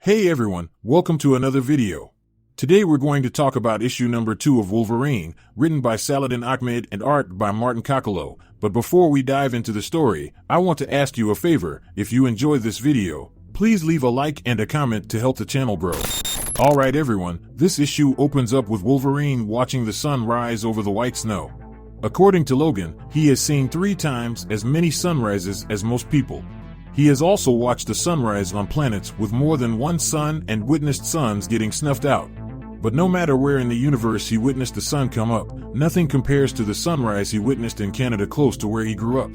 Hey everyone, welcome to another video. Today we're going to talk about issue number 2 of Wolverine, written by Saladin Ahmed and art by Martin Coccolo. But before we dive into the story, I want to ask you a favor. If you enjoyed this video, please leave a like and a comment to help the channel grow. Alright everyone, this issue opens up with Wolverine watching the sun rise over the white snow. According to Logan, he has seen 3 times as many sunrises as most people. He has also watched the sunrise on planets with more than one sun and witnessed suns getting snuffed out. But no matter where in the universe he witnessed the sun come up, nothing compares to the sunrise he witnessed in Canada close to where he grew up.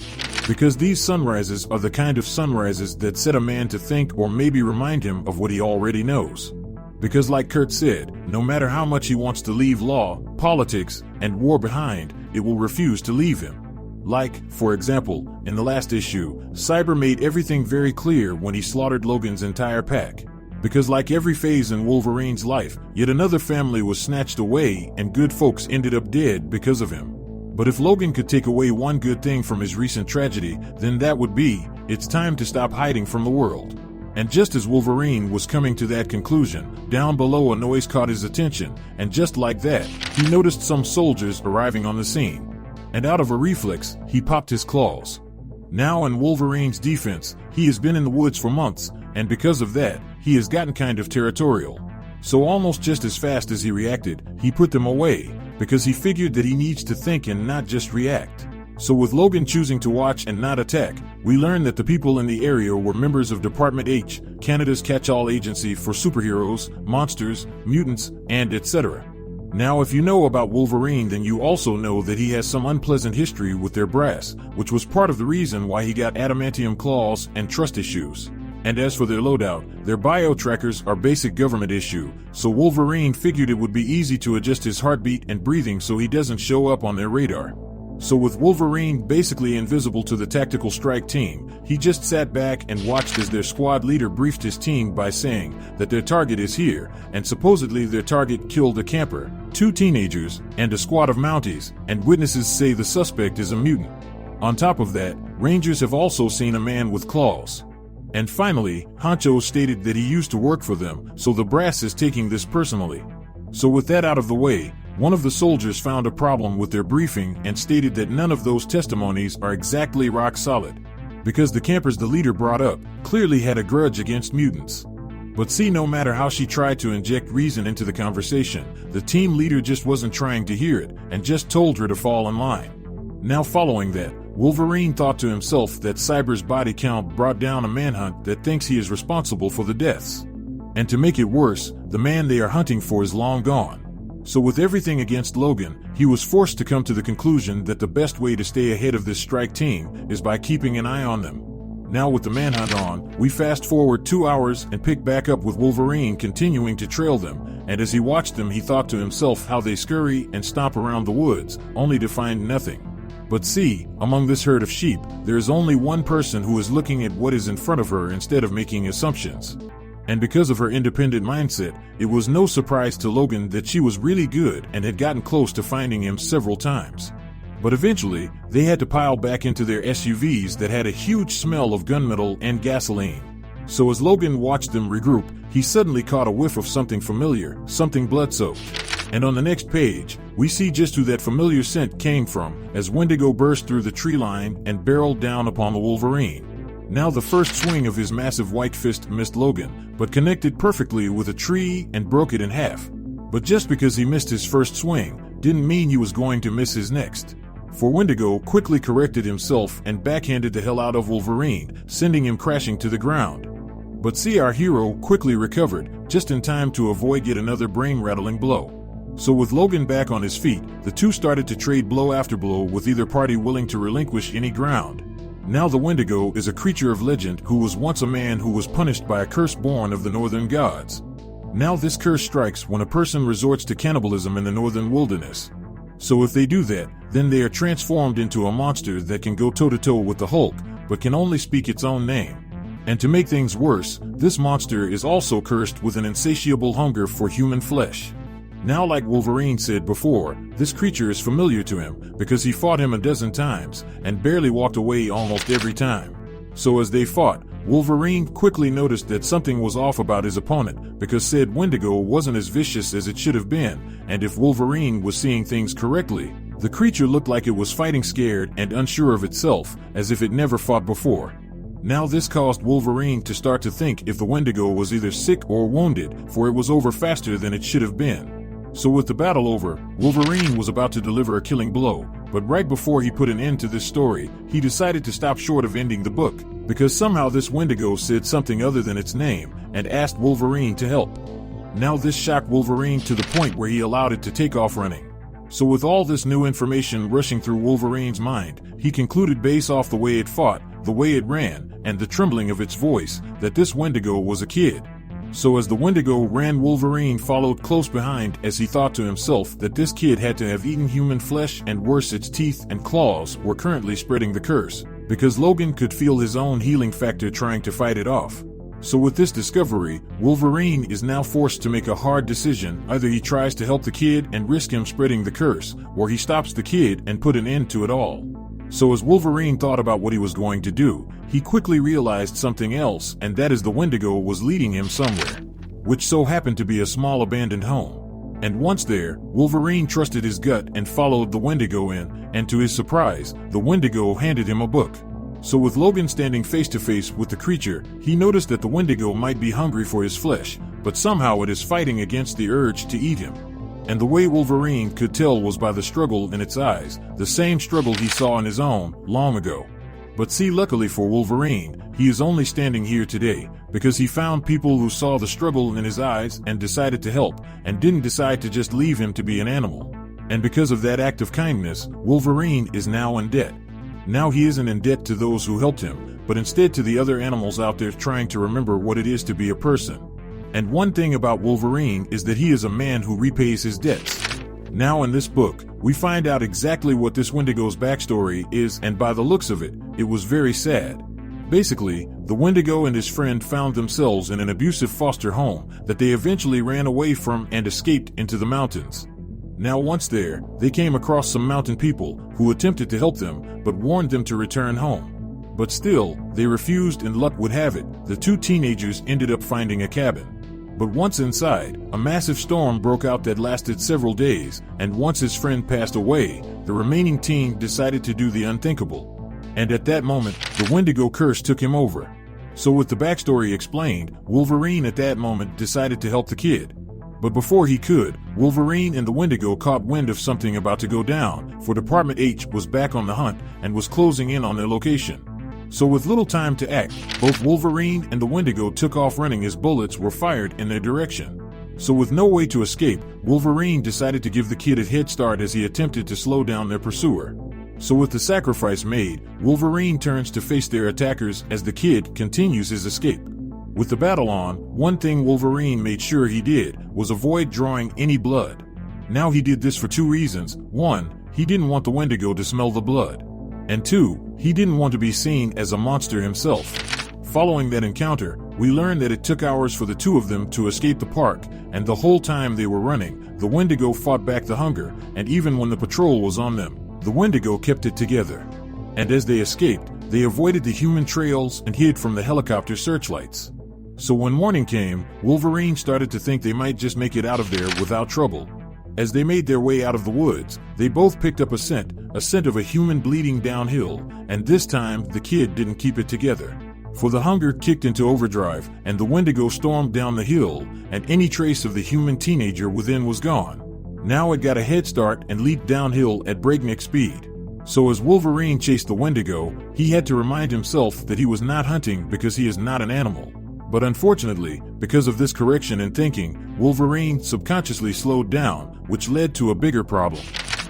Because these sunrises are the kind of sunrises that set a man to think or maybe remind him of what he already knows. Because like Kurt said, no matter how much he wants to leave law, politics, and war behind, it will refuse to leave him. Like, for example, in the last issue, Cyber made everything very clear when he slaughtered Logan's entire pack. Because like every phase in Wolverine's life, yet another family was snatched away and good folks ended up dead because of him. But if Logan could take away one good thing from his recent tragedy, then that would be, it's time to stop hiding from the world. And just as Wolverine was coming to that conclusion, down below a noise caught his attention, and just like that, he noticed some soldiers arriving on the scene. And out of a reflex, he popped his claws. Now in Wolverine's defense, he has been in the woods for months, and because of that, he has gotten kind of territorial. So almost just as fast as he reacted, he put them away, because he figured that he needs to think and not just react. So with Logan choosing to watch and not attack, we learn that the people in the area were members of Department H, Canada's catch-all agency for superheroes, monsters, mutants, and etc. Now if you know about Wolverine, then you also know that he has some unpleasant history with their brass, which was part of the reason why he got adamantium claws and trust issues. And as for their loadout, their bio trackers are basic government issue, so Wolverine figured it would be easy to adjust his heartbeat and breathing so he doesn't show up on their radar. So with Wolverine basically invisible to the tactical strike team, he just sat back and watched as their squad leader briefed his team by saying that their target is here, and supposedly their target killed a camper, 2 teenagers, and a squad of Mounties, and witnesses say the suspect is a mutant. On top of that, Rangers have also seen a man with claws. And finally, Honcho stated that he used to work for them, so the brass is taking this personally. So with that out of the way, one of the soldiers found a problem with their briefing and stated that none of those testimonies are exactly rock solid. Because the campers the leader brought up clearly had a grudge against mutants. But see, no matter how she tried to inject reason into the conversation, the team leader just wasn't trying to hear it and just told her to fall in line. Now following that, Wolverine thought to himself that Cyber's body count brought down a manhunt that thinks he is responsible for the deaths. And to make it worse, the man they are hunting for is long gone. So with everything against Logan, he was forced to come to the conclusion that the best way to stay ahead of this strike team is by keeping an eye on them. Now with the manhunt on, we fast forward 2 hours and pick back up with Wolverine continuing to trail them, and as he watched them he thought to himself how they scurry and stomp around the woods, only to find nothing. But see, among this herd of sheep, there is only one person who is looking at what is in front of her instead of making assumptions. And because of her independent mindset, it was no surprise to Logan that she was really good and had gotten close to finding him several times. But eventually, they had to pile back into their SUVs that had a huge smell of gunmetal and gasoline. So as Logan watched them regroup, he suddenly caught a whiff of something familiar, something blood-soaked. And on the next page, we see just who that familiar scent came from as Wendigo burst through the tree line and barreled down upon the Wolverine. Now the first swing of his massive white fist missed Logan, but connected perfectly with a tree and broke it in half. But just because he missed his first swing, didn't mean he was going to miss his next. For Wendigo quickly corrected himself and backhanded the hell out of Wolverine, sending him crashing to the ground. But see, our hero quickly recovered, just in time to avoid yet another brain-rattling blow. So with Logan back on his feet, the two started to trade blow after blow with either party willing to relinquish any ground. Now the Wendigo is a creature of legend who was once a man who was punished by a curse born of the northern gods. Now this curse strikes when a person resorts to cannibalism in the northern wilderness. So if they do that, then they are transformed into a monster that can go toe-to-toe with the Hulk, but can only speak its own name. And to make things worse, this monster is also cursed with an insatiable hunger for human flesh. Now, like Wolverine said before, this creature is familiar to him because he fought him a dozen times and barely walked away almost every time. So as they fought, Wolverine quickly noticed that something was off about his opponent because said Wendigo wasn't as vicious as it should have been, and if Wolverine was seeing things correctly, the creature looked like it was fighting scared and unsure of itself, as if it never fought before. Now this caused Wolverine to start to think if the Wendigo was either sick or wounded, for it was over faster than it should have been. So with the battle over, Wolverine was about to deliver a killing blow, but right before he put an end to this story, he decided to stop short of ending the book, because somehow this Wendigo said something other than its name, and asked Wolverine to help. Now this shocked Wolverine to the point where he allowed it to take off running. So with all this new information rushing through Wolverine's mind, he concluded based off the way it fought, the way it ran, and the trembling of its voice, that this Wendigo was a kid. So as the Wendigo ran, Wolverine followed close behind as he thought to himself that this kid had to have eaten human flesh, and worse, its teeth and claws were currently spreading the curse, because Logan could feel his own healing factor trying to fight it off. So with this discovery, Wolverine is now forced to make a hard decision. Either he tries to help the kid and risk him spreading the curse, or he stops the kid and put an end to it all. So as Wolverine thought about what he was going to do, he quickly realized something else, and that is the Wendigo was leading him somewhere, which so happened to be a small abandoned home. And once there, Wolverine trusted his gut and followed the Wendigo in, and to his surprise, the Wendigo handed him a book. So with Logan standing face to face with the creature, he noticed that the Wendigo might be hungry for his flesh, but somehow it is fighting against the urge to eat him. And the way Wolverine could tell was by the struggle in its eyes, the same struggle he saw in his own, long ago. But see, luckily for Wolverine, he is only standing here today, because he found people who saw the struggle in his eyes and decided to help, and didn't decide to just leave him to be an animal. And because of that act of kindness, Wolverine is now in debt. Now he isn't in debt to those who helped him, but instead to the other animals out there trying to remember what it is to be a person. And one thing about Wolverine is that he is a man who repays his debts. Now in this book, we find out exactly what this Wendigo's backstory is, and by the looks of it, it was very sad. Basically, the Wendigo and his friend found themselves in an abusive foster home that they eventually ran away from and escaped into the mountains. Now once there, they came across some mountain people who attempted to help them, but warned them to return home. But still, they refused, and luck would have it, the two teenagers ended up finding a cabin. But once inside, a massive storm broke out that lasted several days, and once his friend passed away, the remaining teen decided to do the unthinkable. And at that moment, the Wendigo curse took him over. So with the backstory explained, Wolverine at that moment decided to help the kid. But before he could, Wolverine and the Wendigo caught wind of something about to go down, for Department H was back on the hunt and was closing in on their location. So with little time to act, both Wolverine and the Wendigo took off running as bullets were fired in their direction. So with no way to escape, Wolverine decided to give the kid a head start as he attempted to slow down their pursuer. So with the sacrifice made, Wolverine turns to face their attackers as the kid continues his escape. With the battle on, one thing Wolverine made sure he did was avoid drawing any blood. Now he did this for two reasons. One, he didn't want the Wendigo to smell the blood. And two, he didn't want to be seen as a monster himself. Following that encounter, we learned that it took hours for the two of them to escape the park, and the whole time they were running, the Wendigo fought back the hunger, and even when the patrol was on them, the Wendigo kept it together. And as they escaped, they avoided the human trails and hid from the helicopter searchlights. So when morning came, Wolverine started to think they might just make it out of there without trouble. As they made their way out of the woods, they both picked up a scent of a human bleeding downhill, and this time the kid didn't keep it together. For the hunger kicked into overdrive, and the Wendigo stormed down the hill, and any trace of the human teenager within was gone. Now it got a head start and leaped downhill at breakneck speed. So as Wolverine chased the Wendigo, he had to remind himself that he was not hunting because he is not an animal. But unfortunately, because of this correction in thinking, Wolverine subconsciously slowed down, which led to a bigger problem.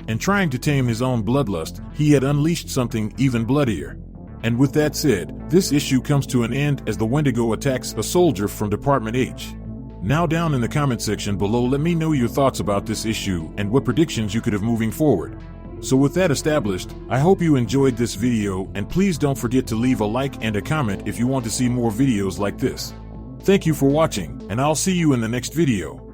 And trying to tame his own bloodlust, he had unleashed something even bloodier. And with that said, this issue comes to an end as the Wendigo attacks a soldier from Department H. Now down in the comment section below, let me know your thoughts about this issue and what predictions you could have moving forward. So with that established, I hope you enjoyed this video, and please don't forget to leave a like and a comment if you want to see more videos like this. Thank you for watching, and I'll see you in the next video.